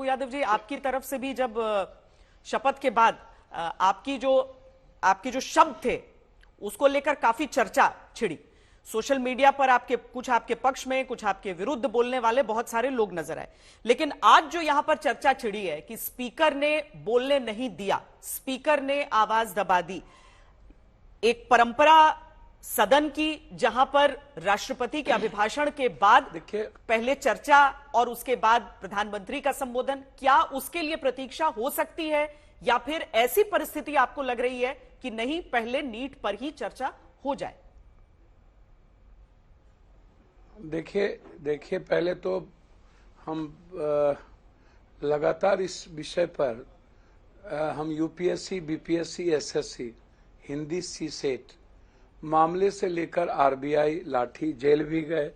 यादव जी, आपकी तरफ से भी जब शपथ के बाद आपकी जो शब्द थे उसको लेकर काफी चर्चा छिड़ी। सोशल मीडिया पर कुछ आपके पक्ष में, कुछ आपके विरुद्ध बोलने वाले बहुत सारे लोग नजर आए। लेकिन आज जो यहां पर चर्चा छिड़ी है कि स्पीकर ने बोलने नहीं दिया, स्पीकर ने आवाज दबा दी। एक परंपरा सदन की जहां पर राष्ट्रपति के अभिभाषण के बाद पहले चर्चा और उसके बाद प्रधानमंत्री का संबोधन, क्या उसके लिए प्रतीक्षा हो सकती है या फिर ऐसी परिस्थिति आपको लग रही है कि नहीं, पहले नीट पर ही चर्चा हो जाए? देखिए पहले तो हम लगातार इस विषय पर हम UPSC, BPSC, SSC, Hindi CSAT मामले से लेकर आरबीआई लाठी जेल भी गए।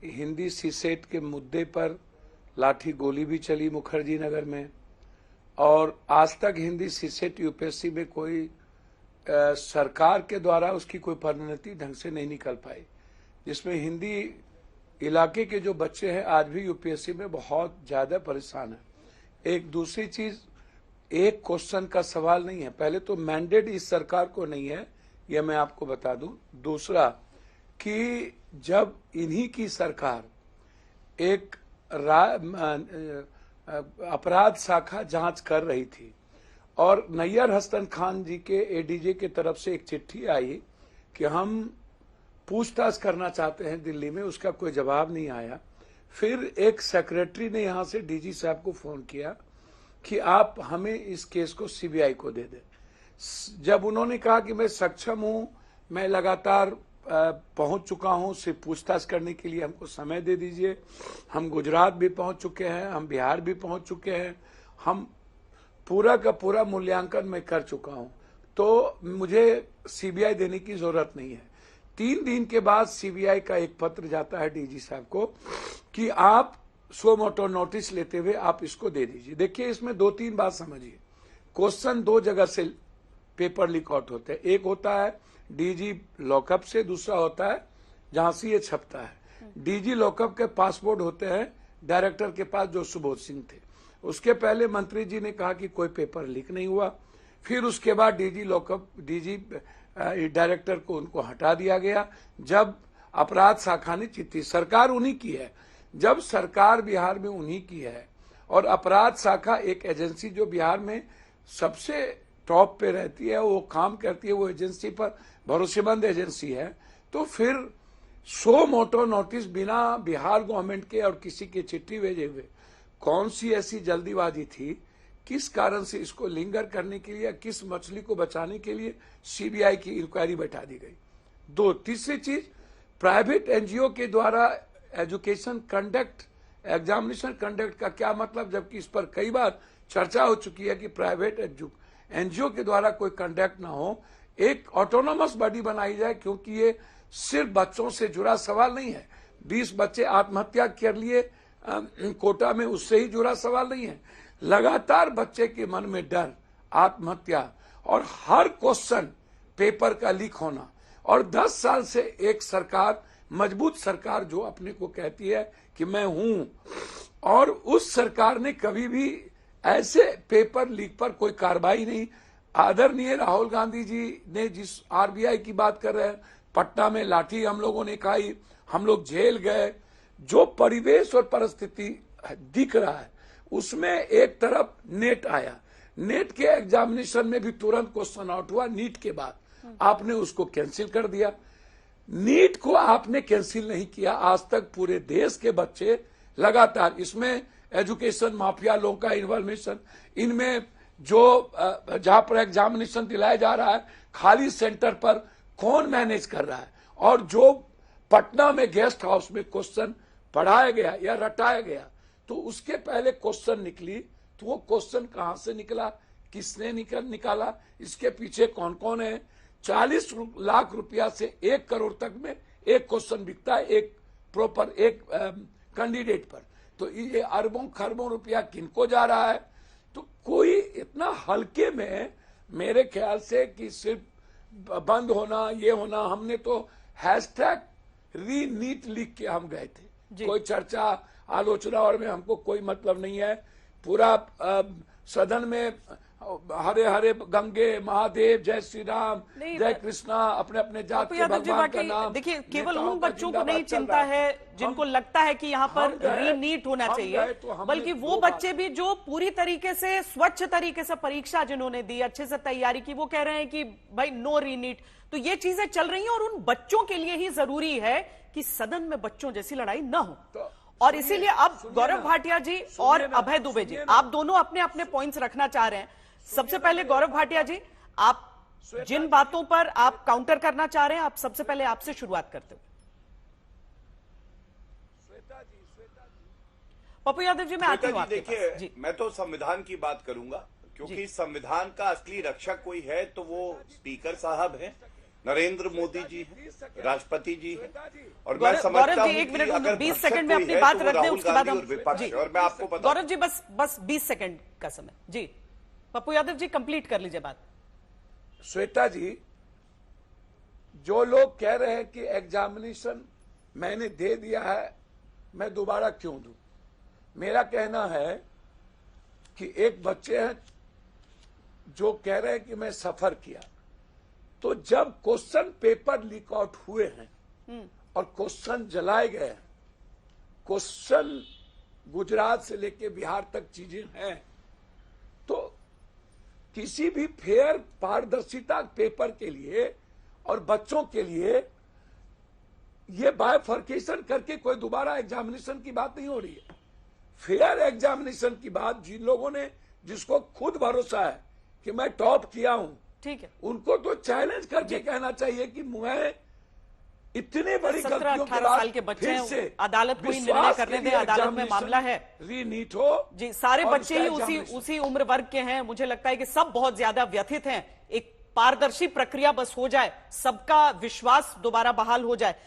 हिंदी सीसेट के मुद्दे पर लाठी गोली भी चली मुखर्जी नगर में, और आज तक हिंदी सीसेट यूपीएससी में कोई सरकार के द्वारा उसकी कोई परिणति ढंग से नहीं निकल पाई, जिसमें हिंदी इलाके के जो बच्चे हैं आज भी यूपीएससी में बहुत ज्यादा परेशान है। एक दूसरी चीज, एक क्वेश्चन का सवाल नहीं है। पहले तो मैंडेट इस सरकार को नहीं है, यह मैं आपको बता दूं। दूसरा कि जब इन्हीं की सरकार एक अपराध शाखा जांच कर रही थी और नैयर हसन खान जी के एडीजे की तरफ से एक चिट्ठी आई कि हम पूछताछ करना चाहते हैं दिल्ली में, उसका कोई जवाब नहीं आया। फिर एक सेक्रेटरी ने यहां से डीजी साहब को फोन किया कि आप हमें इस केस को सीबीआई को दे दें। जब उन्होंने कहा कि मैं सक्षम हूं, मैं लगातार पहुंच चुका हूं, सिर्फ पूछताछ करने के लिए हमको समय दे दीजिए। हम गुजरात भी पहुंच चुके हैं, हम बिहार भी पहुंच चुके हैं, हम पूरा का पूरा मूल्यांकन मैं कर चुका हूं, तो मुझे सीबीआई देने की जरूरत नहीं है। 3 दिन के बाद सीबीआई का एक पत्र जाता है डीजी साहब को कि आप सो मोटो नोटिस लेते हुए आप इसको दे दीजिए। देखिए इसमें 2-3 बात समझिए। क्वेश्चन 2 जगह से पेपर लीक आउट होते हैं। एक होता है डीजी लॉकअप से, दूसरा होता है जहां से ये छपता है। डीजी लॉकअप के पासपोर्ट होते हैं डायरेक्टर के पास जो सुबोध सिंह थे। उसके पहले मंत्री जी ने कहा कि कोई पेपर लीक नहीं हुआ। फिर उसके बाद डीजी लॉकअप, डीजी डायरेक्टर को उनको हटा दिया गया जब अपराध शाखा ने चिट्ठी, सरकार उन्हीं की है, जब सरकार बिहार में उन्हीं की है और अपराध शाखा एक एजेंसी जो बिहार में सबसे टॉप पे रहती है, वो काम करती है, वो एजेंसी पर भरोसेमंद एजेंसी है, तो फिर सो मोटो नोटिस बिना बिहार गवर्नमेंट के और किसी के चिट्ठी भेजे हुए कौन सी ऐसी जल्दीबाजी थी, किस कारण से इसको लिंगर करने के लिए, किस मछली को बचाने के लिए सीबीआई की इंक्वायरी बैठा दी गई। तीसरी चीज, प्राइवेट एनजीओ के द्वारा एजुकेशन कंडक्ट, एग्जामिनेशन कंडक्ट का क्या मतलब, जबकि इस पर कई बार चर्चा हो चुकी है कि प्राइवेट एनजीओ के द्वारा कोई कंडक्ट ना हो, एक ऑटोनोमस बॉडी बनाई जाए, क्योंकि ये सिर्फ बच्चों से जुड़ा सवाल नहीं है। 20 बच्चे आत्महत्या कर लिए कोटा में, उससे ही जुड़ा सवाल नहीं है। लगातार बच्चे के मन में डर, आत्महत्या और हर क्वेश्चन पेपर का लीक होना, और 10 साल से एक सरकार, मजबूत सरकार जो अपने को कहती है कि मैं हूं, और उस सरकार ने कभी भी ऐसे पेपर लीक पर कोई कार्रवाई नहीं। आदरणीय राहुल गांधी जी ने जिस आरबीआई की बात कर रहे हैं, पटना में लाठी हम लोगों ने खाई, हम लोग जेल गए, जो परिवेश और परिस्थिति दिख रहा है उसमें एक तरफ नेट आया, नेट के एग्जामिनेशन में भी तुरंत क्वेश्चन आउट हुआ। नीट के बाद आपने उसको कैंसिल कर दिया। नीट को आपने कैंसिल नहीं किया। आज तक पूरे देश के बच्चे लगातार, इसमें एजुकेशन माफिया लोगों का इन्वॉल्वेशन, इनमें जो जहां पर एग्जामिनेशन दिलाया जा रहा है खाली सेंटर पर कौन मैनेज कर रहा है, और जो पटना में गेस्ट हाउस में क्वेश्चन पढ़ाया गया या रटाया गया, तो उसके पहले क्वेश्चन निकली, तो वो क्वेश्चन कहां से निकला, किसने निकाला, इसके पीछे कौन कौन है। 40 लाख रुपया से 1 करोड़ तक में एक क्वेश्चन बिकता है, एक प्रॉपर एक कैंडिडेट पर, तो ये अरबों खरबों रुपया किनको जा रहा है। तो कोई इतना हल्के में, मेरे ख्याल से कि सिर्फ बंद होना, ये होना, हमने तो हैशटैग री नीट लिख के हम गए थे। कोई चर्चा आलोचना और में हमको कोई मतलब नहीं है। पूरा सदन में हरे हरे गंगे महादेव, जय श्री राम, नहीं, जय कृष्णा, अपने अपने जात के यादव जी भगवान का वाकई नाम। देखिए, केवल नेताओं उन का बच्चों को जिंदाबाद नहीं चल चिंता रहा है जिनको लगता है कि यहाँ पर रीनीट होना हम चाहिए, गए तो हमने बल्कि वो दो बच्चे भी जो पूरी तरीके से स्वच्छ तरीके से परीक्षा जिन्होंने दी, अच्छे से तैयारी की, वो कह रहे हैं कि भाई नो रीनीट। तो ये चीजें चल रही हैं और उन बच्चों के लिए ही जरूरी है कि सदन में बच्चों जैसी लड़ाई ना हो। और इसीलिए अब गौरव भाटिया जी और अभय दुबे जी, आप दोनों अपने अपने पॉइंट्स रखना चाह रहे हैं। सबसे पहले गौरव भाटिया जी, आप जिन बातों पर आप काउंटर करना चाह रहे हैं, आप सबसे पहले आपसे शुरुआत करते हुए। पप्पू यादव जी, मैं आती हूं आपके पास। देखिए, मैं तो संविधान की बात करूंगा, क्योंकि संविधान का असली रक्षक कोई है तो वो स्पीकर साहब हैं, नरेंद्र मोदी जी हैं, राष्ट्रपति जी हैं। और मैं समझता हूं एक कि मिनट, अगर 20 भक्षक सेकंड में कोई अपनी है बात तो वो रख दें, राहुल उसके बाद गांधी हम और विपक्ष जी, है। और मैं आपको बता, गौरव जी बस 20 सेकंड का समय जी। पप्पू यादव जी कंप्लीट कर लीजिए बात। श्वेता जी, जो लोग कह रहे हैं कि एग्जामिनेशन मैंने दे दिया है, मैं दोबारा क्यों दूं? मेरा कहना है कि एक बच्चे हैं जो कह रहे हैं कि मैं सफर किया, तो जब क्वेश्चन पेपर लीक आउट हुए हैं और क्वेश्चन जलाए गए हैं, क्वेश्चन गुजरात से लेके बिहार तक चीजें हैं, तो किसी भी फेयर पारदर्शिता पेपर के लिए और बच्चों के लिए ये बायफर्केशन करके कोई दोबारा एग्जामिनेशन की बात नहीं हो रही है। फेयर एग्जामिनेशन की बात जिन लोगों ने, जिसको खुद भरोसा है कि मैं टॉप किया हूं, ठीक है, उनको तो चैलेंज करके कहना चाहिए कि मैं इतनी बड़ी 17-18 साल के बच्चे हैं, अदालत कोई निर्णय करने दे, अदालत में मामला है, रीनीट हो जी। सारे बच्चे ही उसी उम्र वर्ग के हैं। मुझे लगता है कि सब बहुत ज्यादा व्यथित हैं। एक पारदर्शी प्रक्रिया बस हो जाए, सबका विश्वास दोबारा बहाल हो जाए।